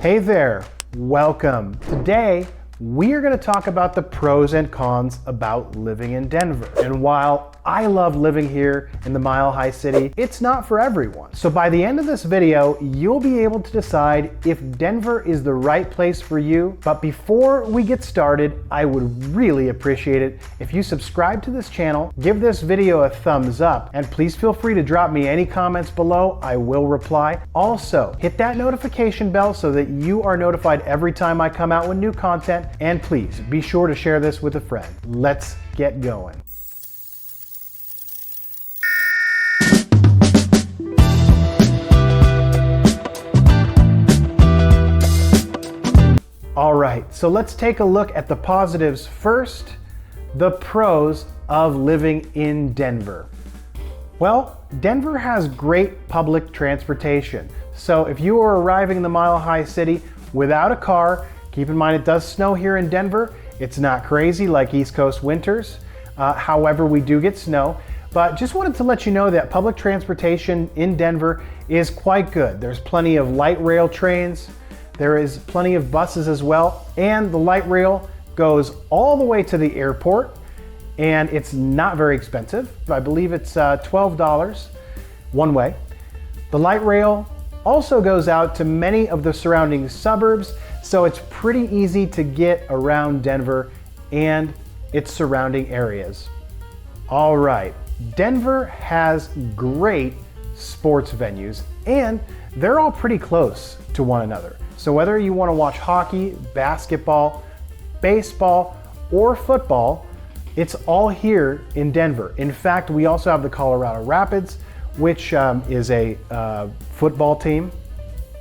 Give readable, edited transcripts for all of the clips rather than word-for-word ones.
Hey there, welcome. Today, we are going to talk about the pros and cons about living in Denver. And while I love living here in the Mile High City, it's not for everyone. So by the end of this video, you'll be able to decide if Denver is the right place for you. But before we get started, I would really appreciate it if you subscribe to this channel, give this video a thumbs up, and please feel free to drop me any comments below. I will reply. Also, hit that notification bell so that you are notified every time I come out with new content. And please be sure to share this with a friend. Let's get going. All right, so let's take a look at the positives first, the pros of living in Denver. Well, Denver has great public transportation. So if you are arriving in the Mile High City without a car, keep in mind it does snow here in Denver. It's not crazy like East Coast winters. However, we do get snow. But just wanted to let you know that public transportation in Denver is quite good. There's plenty of light rail trains. There is plenty of buses as well. And the light rail goes all the way to the airport. And it's not very expensive. I believe it's $12 one way. The light rail also goes out to many of the surrounding suburbs. So it's pretty easy to get around Denver and its surrounding areas. All right, Denver has great sports venues and they're all pretty close to one another. So whether you want to watch hockey, basketball, baseball, or football, it's all here in Denver. In fact, we also have the Colorado Rapids, which is a football team,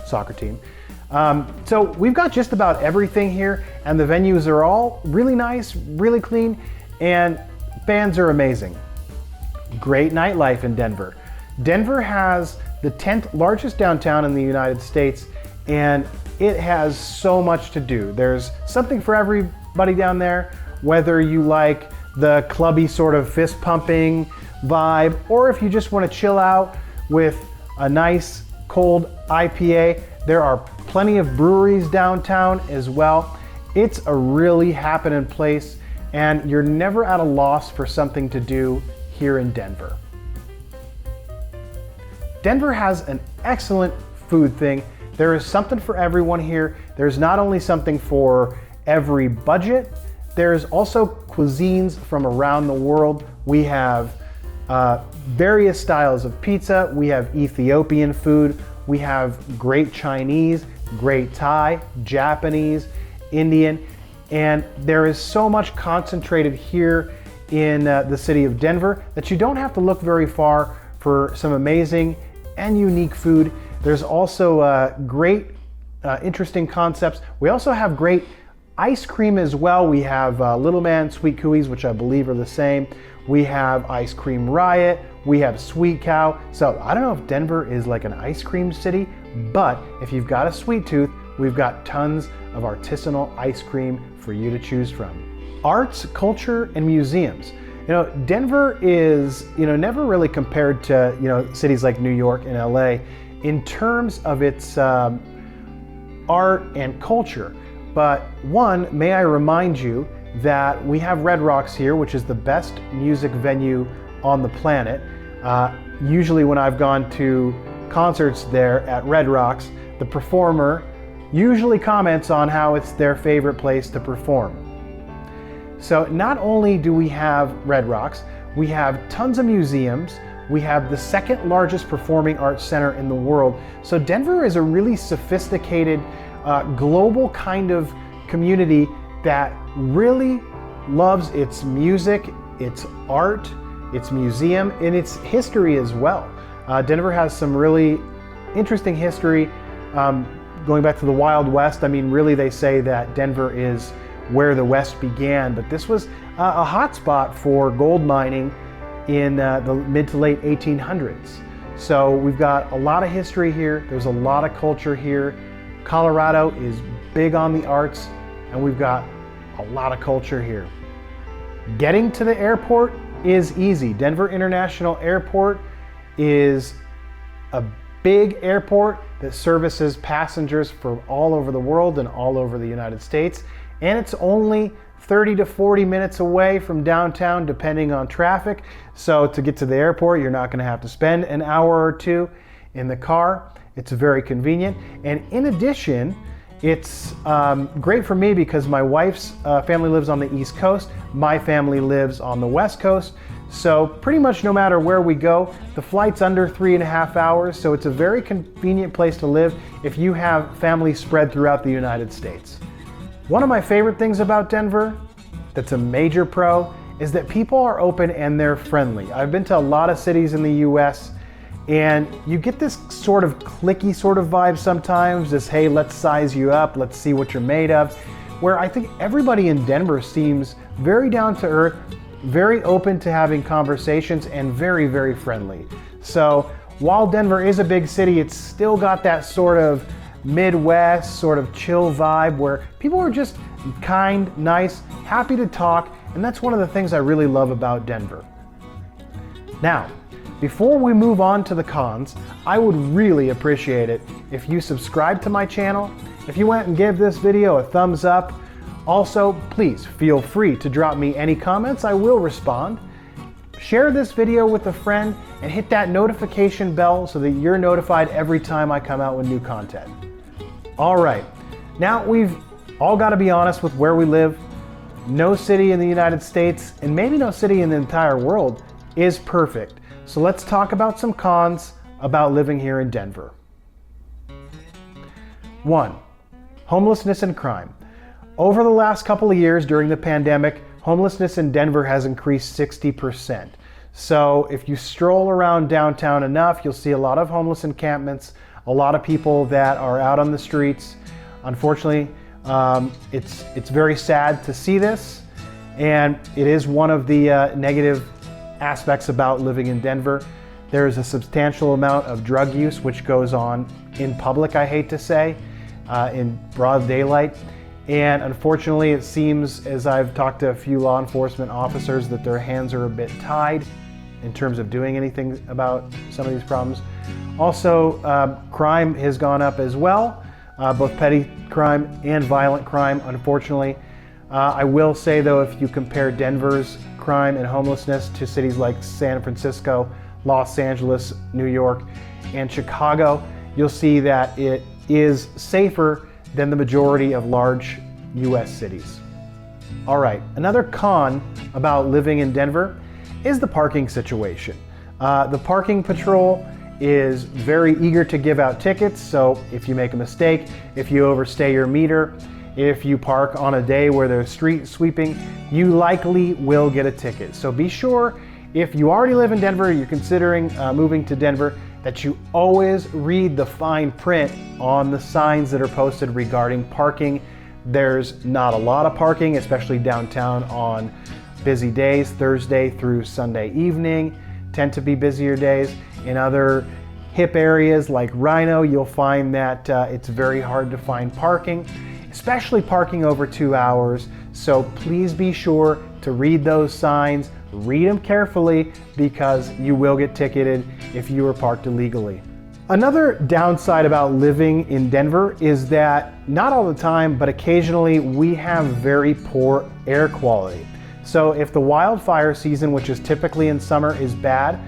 soccer team. So we've got just about everything here, and the venues are all really nice, really clean, and bands are amazing. Great nightlife in Denver. Denver has the 10th largest downtown in the United States, and it has so much to do. There's something for everybody down there, whether you like the clubby sort of fist pumping vibe, or if you just want to chill out with a nice cold IPA. There are plenty of breweries downtown as well. It's a really happening place, and you're never at a loss for something to do here in Denver. Denver has an excellent food thing. There is something for everyone here. There's not only something for every budget, there's also cuisines from around the world. We have various styles of pizza. We have Ethiopian food. We have great Chinese, great Thai, Japanese, Indian, and there is so much concentrated here in the city of Denver that you don't have to look very far for some amazing and unique food. There's also great, interesting concepts. We also have great ice cream as well. We have Little Man Sweet Cookies, which I believe are the same. We have Ice Cream Riot. We have Sweet Cow. So I don't know if Denver is like an ice cream city, but if you've got a sweet tooth, we've got tons of artisanal ice cream for you to choose from. Arts, culture, and museums. You know, Denver is, never really compared to, cities like New York and LA in terms of its art and culture. But one, may I remind you that we have Red Rocks here, which is the best music venue on the planet. Usually when I've gone to concerts there at Red Rocks, the performer usually comments on how it's their favorite place to perform. So not only do we have Red Rocks, we have tons of museums. We have the second largest performing arts center in the world. So Denver is a really sophisticated, global kind of community that really loves its music, its art, its museum, and its history as well. Denver has some really interesting history going back to the Wild West. I mean, really they say that Denver is where the West began, but this was a hot spot for gold mining in the mid to late 1800s. So we've got a lot of history here. There's a lot of culture here. Colorado is big on the arts, and we've got a lot of culture here. Getting to the airport is easy. Denver International Airport is a big airport that services passengers from all over the world and all over the United States. And it's only 30 to 40 minutes away from downtown, depending on traffic. So to get to the airport, you're not going to have to spend an hour or two in the car. It's very convenient. And in addition, it's great for me because my wife's family lives on the East Coast. My family lives on the West Coast. So pretty much no matter where we go, the flight's under 3.5 hours. So it's a very convenient place to live if you have family spread throughout the United States. One of my favorite things about Denver that's a major pro is that people are open and they're friendly. I've been to a lot of cities in the US and you get this sort of cliquey sort of vibe sometimes, this, hey, let's size you up, let's see what you're made of, where I think everybody in Denver seems very down to earth, very open to having conversations, and very, very friendly. So while Denver is a big city, it's still got that sort of Midwest sort of chill vibe where people are just kind, nice, happy to talk, and that's one of the things I really love about Denver. Now, before we move on to the cons, I would really appreciate it if you subscribe to my channel, if you went and give this video a thumbs up. Also, please feel free to drop me any comments, I will respond. Share this video with a friend and hit that notification bell so that you're notified every time I come out with new content. All right, now we've all got to be honest with where we live. No city in the United States, and maybe no city in the entire world, is perfect. So let's talk about some cons about living here in Denver. 1. Homelessness and crime. Over the last couple of years during the pandemic, homelessness in Denver has increased 60%. So if you stroll around downtown enough, you'll see a lot of homeless encampments, a lot of people that are out on the streets. Unfortunately, it's very sad to see this, and it is one of the negative aspects about living in Denver. There is a substantial amount of drug use which goes on in public, I hate to say, in broad daylight. And unfortunately, it seems, as I've talked to a few law enforcement officers, that their hands are a bit tied in terms of doing anything about some of these problems. Also, crime has gone up as well, both petty crime and violent crime, unfortunately. I will say though, if you compare Denver's crime and homelessness to cities like San Francisco, Los Angeles, New York, and Chicago, you'll see that it is safer than the majority of large US cities. All right, another con about living in Denver is the parking situation. The parking patrol is very eager to give out tickets, so if you make a mistake, if you overstay your meter, if you park on a day where there's street sweeping, you likely will get a ticket. So be sure, if you already live in Denver, you're considering moving to Denver, that you always read the fine print on the signs that are posted regarding parking. There's not a lot of parking, especially downtown on busy days. Thursday through Sunday evening tend to be busier days. In other hip areas like Rhino, you'll find that it's very hard to find parking, especially parking over 2 hours. So please be sure to read those signs, read them carefully, because you will get ticketed if you are parked illegally. Another downside about living in Denver is that not all the time, but occasionally we have very poor air quality. So if the wildfire season, which is typically in summer, is bad,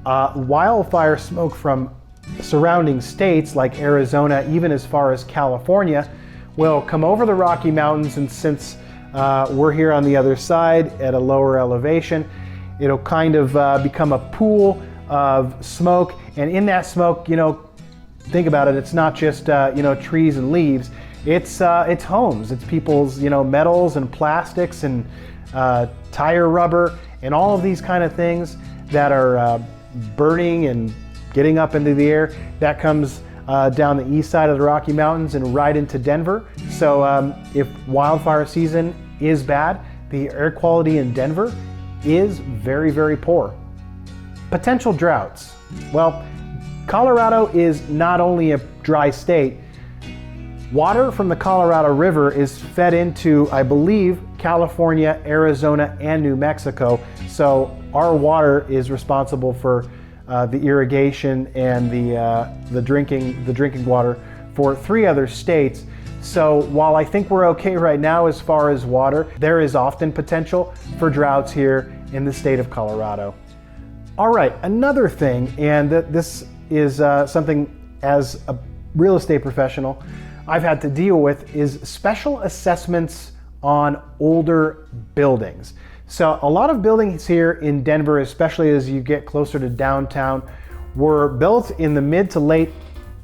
wildfire smoke from surrounding states like Arizona, even as far as California, will come over the Rocky Mountains, and since we're here on the other side at a lower elevation, it'll kind of become a pool of smoke. And in that smoke, you know, think about it, it's not just you know, trees and leaves, it's homes, it's people's, you know, metals and plastics and tire rubber and all of these kind of things that are burning and getting up into the air. That comes down the east side of the Rocky Mountains and right into Denver. So if wildfire season is bad, the air quality in Denver is very, very poor. Potential droughts. Well, Colorado is not only a dry state. Water from the Colorado River is fed into, I believe, California, Arizona, and New Mexico. So our water is responsible for the irrigation and the drinking water for 3 other states. So while I think we're okay right now as far as water, there is often potential for droughts here in the state of Colorado. All right, another thing, and this is something as a real estate professional I've had to deal with, is special assessments on older buildings. So a lot of buildings here in Denver, especially as you get closer to downtown, were built in the mid to late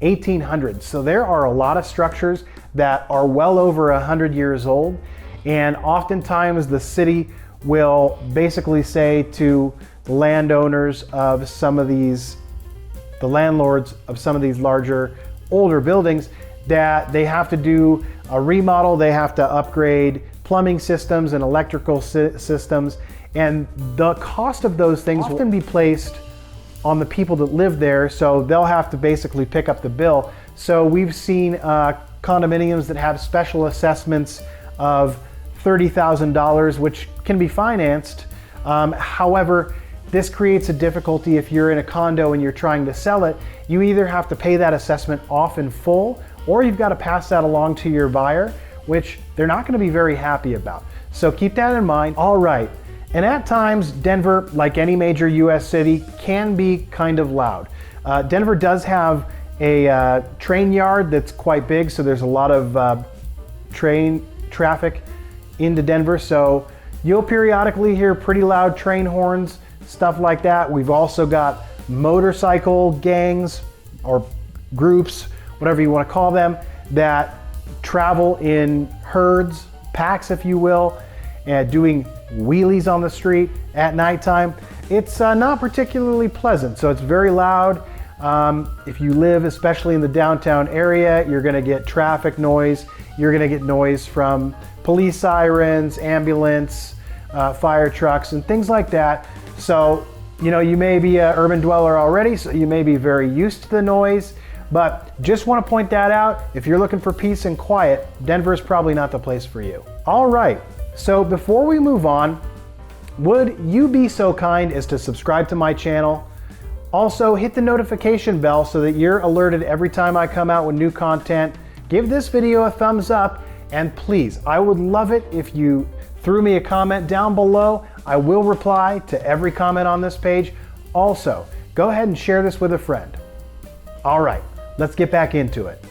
1800s. So there are a lot of structures that are well over 100 years old, and oftentimes the city will basically say to the landowners of some of these, the landlords of some of these larger, older buildings, that they have to do a remodel, they have to upgrade plumbing systems and electrical systems, and the cost of those things will often be placed on the people that live there, so they'll have to basically pick up the bill. So we've seen condominiums that have special assessments of $30,000, which can be financed. However, this creates a difficulty if you're in a condo and you're trying to sell it. You either have to pay that assessment off in full, or you've got to pass that along to your buyer, which they're not going to be very happy about. So keep that in mind. All right. And at times, Denver, like any major US city, can be kind of loud. Denver does have a train yard that's quite big, so there's a lot of train traffic into Denver. So you'll periodically hear pretty loud train horns, stuff like that. We've also got motorcycle gangs or groups, whatever you want to call them, that travel in herds, packs if you will, and doing wheelies on the street at nighttime. It's not particularly pleasant, so it's very loud. If you live especially in the downtown area, you're going to get traffic noise, you're going to get noise from police sirens, ambulance, fire trucks, and things like that. So, you know, you may be an urban dweller already, so you may be very used to the noise, but just want to point that out. If you're looking for peace and quiet, Denver is probably not the place for you. All right, so before we move on, would you be so kind as to subscribe to my channel? Also, hit the notification bell so that you're alerted every time I come out with new content. Give this video a thumbs up, and please, I would love it if you threw me a comment down below. I will reply to every comment on this page. Also, go ahead and share this with a friend. All right, let's get back into it.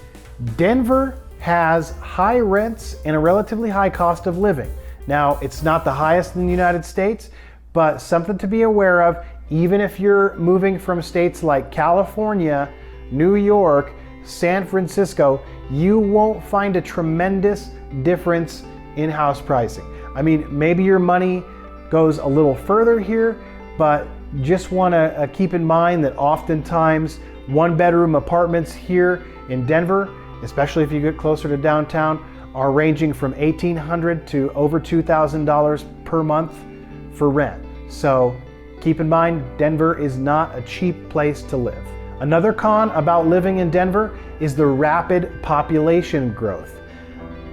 Denver has high rents and a relatively high cost of living. Now, it's not the highest in the United States, but something to be aware of. Even if you're moving from states like California, New York, San Francisco, you won't find a tremendous difference in house pricing. I mean, maybe your money goes a little further here, but just want to keep in mind that oftentimes 1-bedroom apartments here in Denver, especially if you get closer to downtown, are ranging from $1,800 to over $2,000 per month for rent. So keep in mind, Denver is not a cheap place to live. Another con about living in Denver is the rapid population growth.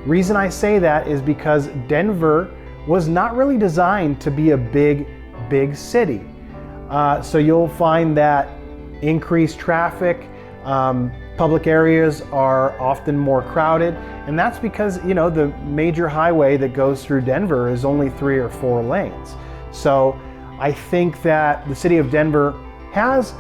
Reason I say that is because Denver was not really designed to be a big city. So you'll find that increased traffic, public areas are often more crowded, and that's because, you know, the major highway that goes through Denver is only 3 or 4 lanes. So I think that the city of Denver has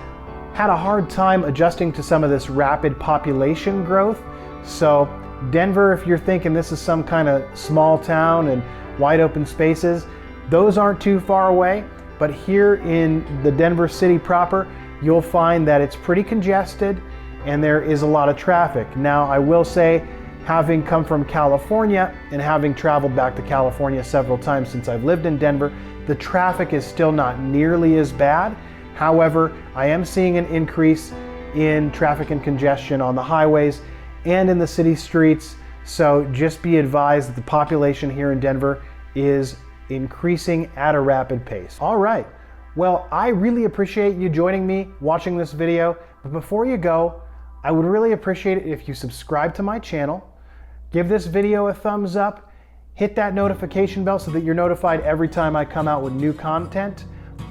had a hard time adjusting to some of this rapid population growth. So Denver, if you're thinking this is some kind of small town and wide open spaces, those aren't too far away. But here in the Denver city proper, you'll find that it's pretty congested and there is a lot of traffic. Now, I will say, having come from California and having traveled back to California several times since I've lived in Denver, the traffic is still not nearly as bad. However, I am seeing an increase in traffic and congestion on the highways and in the city streets. So just be advised that the population here in Denver is increasing at a rapid pace. All right, well, I really appreciate you joining me watching this video. But before you go, I would really appreciate it if you subscribe to my channel, give this video a thumbs up, hit that notification bell so that you're notified every time I come out with new content.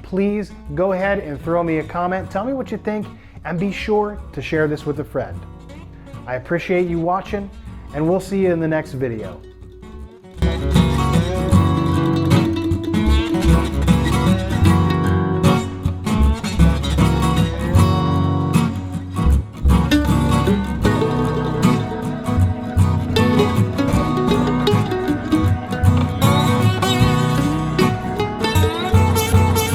please go ahead and throw me a comment. Tell me what you think, and be sure to share this with a friend. I appreciate you watching, and we'll see you in the next video.